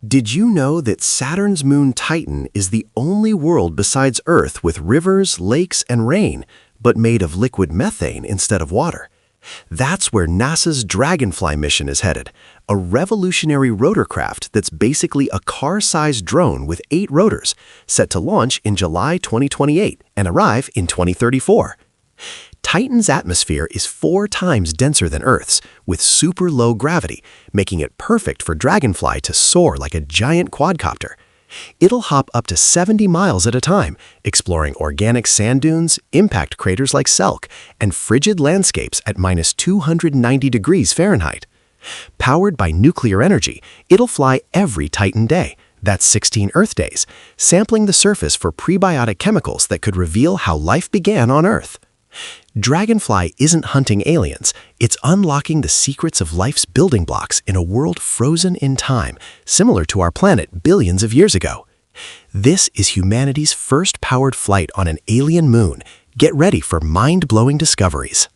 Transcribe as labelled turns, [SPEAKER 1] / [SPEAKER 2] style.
[SPEAKER 1] Did you know that Saturn's moon Titan is the only world besides Earth with rivers, lakes, and rain, but made of liquid methane instead of water? That's where NASA's Dragonfly mission is headed, a revolutionary rotorcraft that's basically a car-sized drone with 8 rotors, set to launch in July 2028 and arrive in 2034. Titan's atmosphere is 4 times denser than Earth's, with super low gravity, making it perfect for Dragonfly to soar like a giant quadcopter. It'll hop up to 70 miles at a time, exploring organic sand dunes, impact craters like Selk, and frigid landscapes at -290 degrees Fahrenheit. Powered by nuclear energy, it'll fly every Titan day. That's 16 Earth days, sampling the surface for prebiotic chemicals that could reveal how life began on Earth. Dragonfly isn't hunting aliens, it's unlocking the secrets of life's building blocks in a world frozen in time, similar to our planet billions of years ago. This is humanity's first powered flight on an alien moon. Get ready for mind-blowing discoveries.